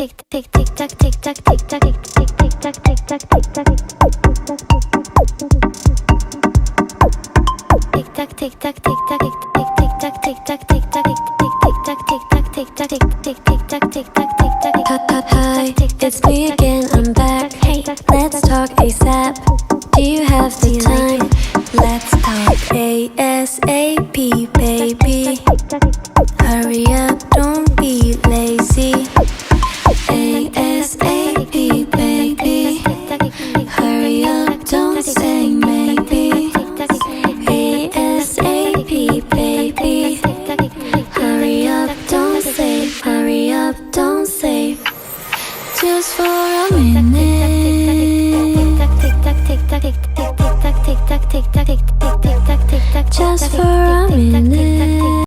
Hi, it's me again, I'm back. Hey, let's talk ASAP. Do you have the time?